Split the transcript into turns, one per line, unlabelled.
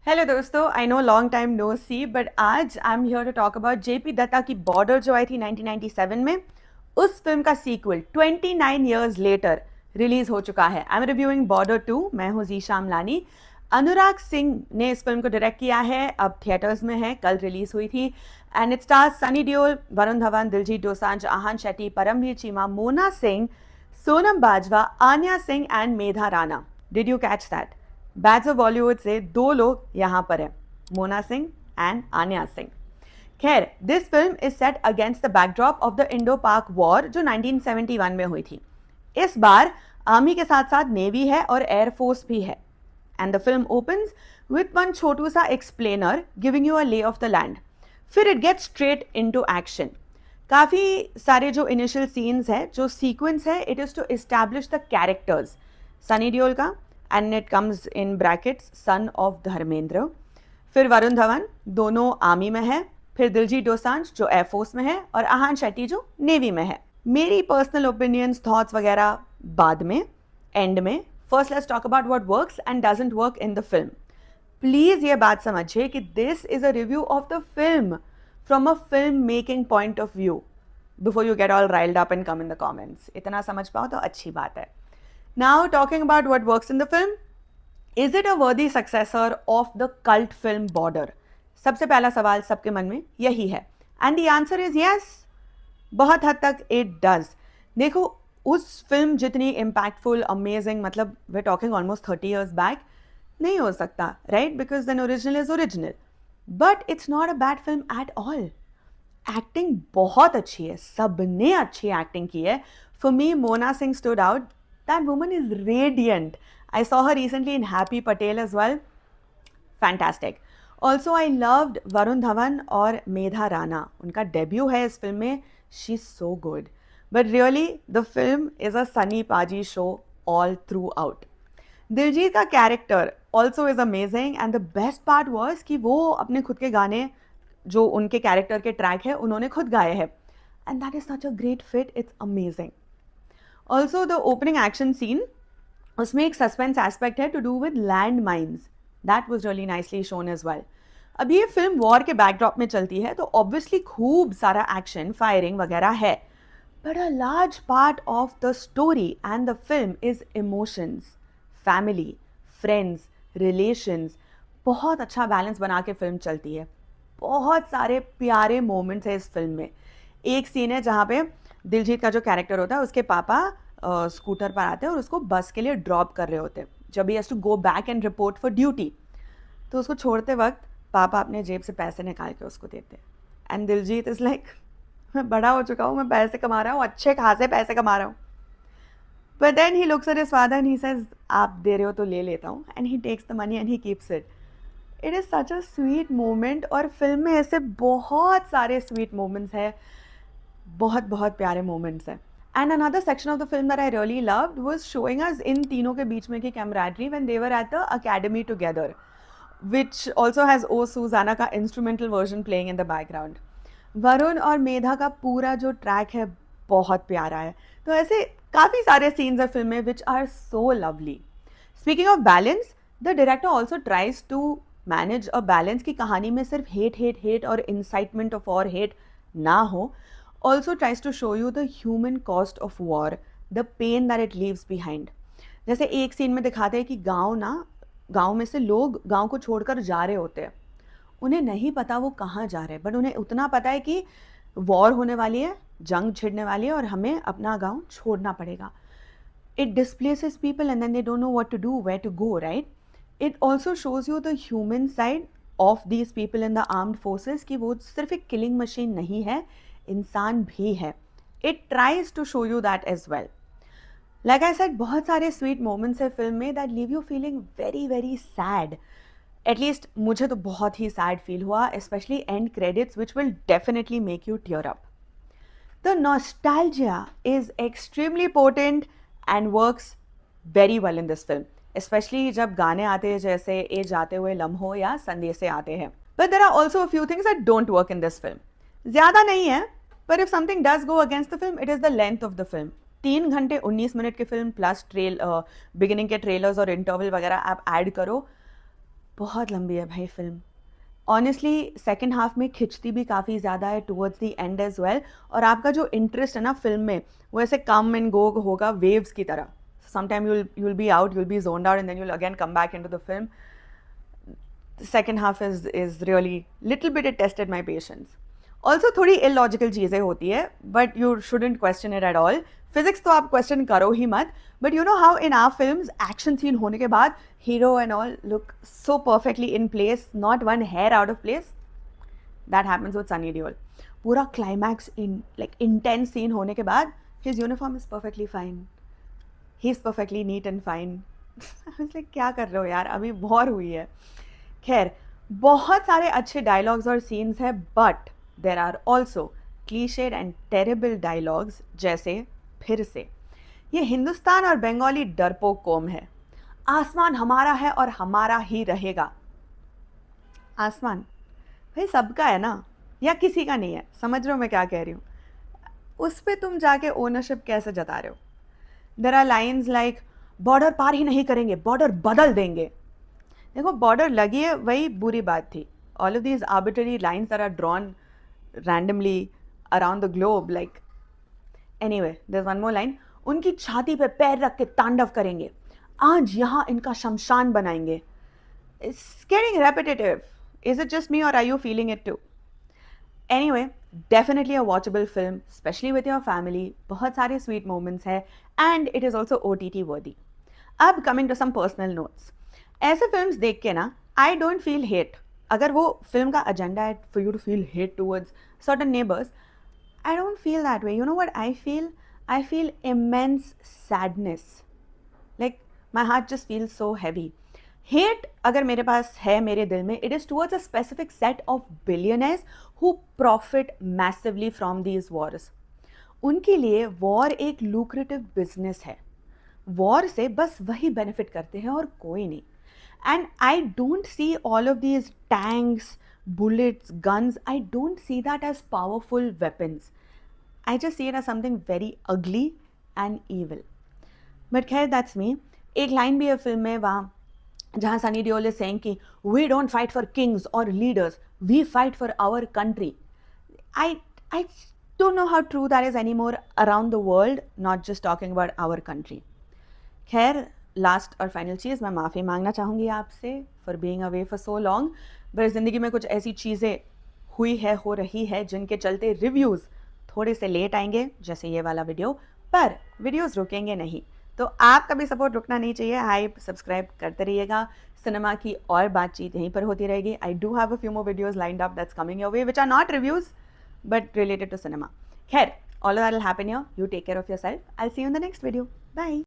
Hello दोस्तों, I know long time no see but आज I am here to talk about JP Dutta की Border जो आई थी 1997 में। उस फिल्म का सीक्वल 29 इयर्स लेटर रिलीज हो चुका है। I am reviewing border 2। मैं हूं जीशा अमलानी। अनुराग सिंह ने इस फिल्म को डायरेक्ट किया है, अब थिएटर्स में है, कल रिलीज हुई थी। And it stars Sunny Deol, Varun Dhawan, Diljit Dosanjh, Ahan Shetty, Paramvir Cheema, Mona Singh, Sonam Bajwa, Anya Singh and Medha Rana. Did you catch that? Bads of Bollywood से दो लोग यहाँ पर हैं, मोना सिंह एंड आन्या सिंह। खैर, this film is set against the backdrop of the Indo Pak war जो 1971 में हुई थी। इस बार आर्मी के साथ साथ नेवी है और एयरफोर्स भी है। And the film opens with one छोटू सा explainer giving you a lay of the land. फिर it gets straight into action. काफ़ी सारे जो इनिशियल सीन्स है, जो सीक्वेंस है, it is to establish the characters. Sunny Deol का, and it comes in brackets, son of Dharmendra. फिर वरुण धवन, दोनों आर्मी में है। फिर दिलजीत दोसांझ जो एयरफोर्स में है, और आहान शेट्टी जो नेवी में है। मेरी पर्सनल ओपिनियंस, थॉट्स वगैरह बाद में, एंड में। First let's talk about what works and doesn't work in the film. Please ये बात समझिए कि this is a review of the film from a film making point of view, before you get all riled up and come in the comments. इतना समझ पाओ तो अच्छी बात है। Now, talking about what works in the film, is it a worthy successor of the cult film Border? सबसे पहला सवाल सबके मन में यही है, and the answer is yes. बहुत हद तक it does. देखो, उस फिल्म जितनी impactful, amazing, मतलब we're talking almost 30 years back, नहीं हो सकता, right? Because then original is original. But it's not a bad film at all. Acting बहुत अच्छी है, सबने अच्छी एक्टिंग की है। For me, Mona Singh stood out. That woman is radiant. I saw her recently in Happy Patel as well. Fantastic. Also, I loved Varun Dhawan और मेधा राणा। उनका debut है इस फिल्म में। She's so good. But really, the film is a Sunny Paji show all throughout. Diljit का character also is amazing and the best part was कि वो अपने खुद के गाने जो उनके कैरेक्टर के ट्रैक है उन्होंने खुद गाए हैं। And that is such a great fit. It's amazing. Also the opening action scene, उसमें एक सस्पेंस एस्पेक्ट है to do with land mines. That was really nicely shown as well. अब ये फिल्म वॉर के बैकड्रॉप में चलती है तो ऑब्वियसली खूब सारा एक्शन, फायरिंग वगैरह है, but a large part of the story and the film is emotions, family, friends, relations. बहुत अच्छा बैलेंस बना के फिल्म चलती है। बहुत सारे प्यारे मोमेंट्स है इस फिल्म में। एक सीन है जहाँ पे दिलजीत का जो कैरेक्टर होता है, उसके पापा स्कूटर पर आते हैं और उसको बस के लिए ड्रॉप कर रहे होते हैं जब he has to go back and report for duty. तो उसको छोड़ते वक्त पापा अपने जेब से पैसे निकाल के उसको देते हैं। एंड दिलजीत इज़ लाइक, मैं बड़ा हो चुका हूँ, मैं पैसे कमा रहा हूँ, अच्छे खासे पैसे कमा रहा हूँ। But then he looks at his father and he says, आप दे रहे हो तो ले लेता हूँ, and he takes the money and he keeps it. It is such a sweet moment. और फिल्म में ऐसे बहुत सारे स्वीट मोमेंट्स हैं, बहुत बहुत प्यारे मोमेंट्स हैं। And another section of the film that I really loved was showing us in तीनों के बीच में की camaraderie when they were at the academy together, which also has oh Susanna का instrumental version playing in the background. Varun और मेधा का पूरा जो ट्रैक है बहुत प्यारा है। तो ऐसे काफ़ी सारे सीन्स है फिल्म में which are so lovely. Speaking of balance, the director also tries to manage a balance की कहानी में सिर्फ हेट हेट हेट और इंसाइटमेंट ऑफ और हेट ना हो। Also tries to show you the human cost of war, the pain that it leaves behind. जैसे एक सीन में दिखाते हैं कि गांव में से लोग गांव को छोड़कर जा रहे होते हैं। उन्हें नहीं पता वो कहाँ जा रहे हैं, बट उन्हें उतना पता है कि वॉर होने वाली है, जंग छिड़ने वाली है और हमें अपना गांव छोड़ना पड़ेगा। It displaces people and then they don't know what to do, where to go, right? It also shows you the human side of these people in the armed forces कि वो सिर्फ एक killing machine नहीं है, इंसान भी है। It tries to show you that as well. Like I said, बहुत सारे स्वीट मोमेंट्स है फिल्म में that leave you feeling very very sad. At least मुझे तो बहुत ही सैड फील हुआ, specially end credits which will definitely make you tear up. The nostalgia is extremely potent and works very well in this film, specially जब गाने आते हैं जैसे ए जाते हुए लम्हों या संदेशे आते हैं। But there are also a few things that don't work in this film. ज़्यादा नहीं है, पर if something does go against the film, it is the length of the film. 3 घंटे 19 मिनट की फिल्म प्लस बिगिनिंग के trailers और interval वगैरह आप ऐड करो, बहुत लंबी है भाई फिल्म। ऑनेस्टली सेकंड हाफ में खिंचती भी काफ़ी ज़्यादा है towards the end as well, और आपका जो इंटरेस्ट है ना फिल्म में वो ऐसे कम एंड गो होगा वेव्स की तरह। Sometime you'll be out, you'll be zoned out, and then you'll again come back into the film. The second half is really little bit it tested my patience. Also थोड़ी illogical चीज़ें होती है, but you shouldn't question it at all. Physics तो आप question करो ही मत, but you know how in our films action scene होने के बाद hero and all look so perfectly in place, not one hair out of place. That happens with Sunny Deol. पूरा climax in like intense scene होने के बाद his uniform is perfectly fine. He's perfectly neat and fine. I was like क्या कर रहे हो यार, अभी वॉर हुई है। खैर, बहुत सारे अच्छे डायलॉग्स और सीन्स हैं, but there are also cliched and terrible dialogues, जैसे फिर से ये हिंदुस्तान और बंगाली डरपोक कौम है, आसमान हमारा है और हमारा ही रहेगा। आसमान भाई सबका है ना, या किसी का नहीं है, समझ रहे हो मैं क्या कह रही हूँ? उस पर तुम जाके ओनरशिप कैसे जता रहे हो? There are lines like border पार ही नहीं करेंगे, बॉर्डर बदल देंगे। देखो बॉर्डर लगी है वही बुरी बात थी। All of these arbitrary lines that are drawn randomly around the globe, like anyway there is one more line, उनकी छाती पे पैर रख के तांडव करेंगे, आज यहाँ इनका शमशान बनाएंगे। It's getting repetitive. Is it just me और are you feeling it too? Anyway, definitely a watchable film, specially with your family. बहुत सारे स्वीट मोमेंट्स है and it is also OTT worthy. अब coming to some personal notes, ऐसे films देख के ना आई don't feel hate. अगर वो फिल्म का एजेंडा है for you to feel hate towards certain neighbours, I don't feel that way. You know what I feel? I feel immense sadness, like my heart just feel so heavy. Hate अगर मेरे पास है मेरे दिल में, it is towards a specific set of billionaires who profit massively from these wars. उनके लिए war एक लुक्रेटिव बिजनेस है, वॉर से बस वही बेनिफिट करते हैं और कोई नहीं। And I don't see all of these tanks, bullets, guns, I don't see that as powerful weapons. I just see it as something very ugly and evil. But खैर that's me. एक line भी है film में वहाँ जहाँ Sunny Deol is saying कि we don't fight for kings or leaders, we fight for our country. I don't know how true that is anymore around the world, not just talking about our country. खैर last और final चीज़, मैं माफ़ी मांगना चाहूँगी आपसे for being away for so long. But ज़िंदगी में कुछ ऐसी चीज़ें हुई है, हो रही है, जिनके चलते रिव्यूज़ थोड़े से लेट आएंगे, जैसे ये वाला वीडियो, पर वीडियोज़ रुकेंगे नहीं। तो आपका भी सपोर्ट रुकना नहीं चाहिए। हाइप सब्सक्राइब करते रहिएगा। सिनेमा की और बातचीत यहीं पर होती रहेगी। I do have a few more videos lined up that's coming your way which are not reviews but related to cinema. खैर, all that will happen here. You take care of yourself. I will see you in the next video. Bye.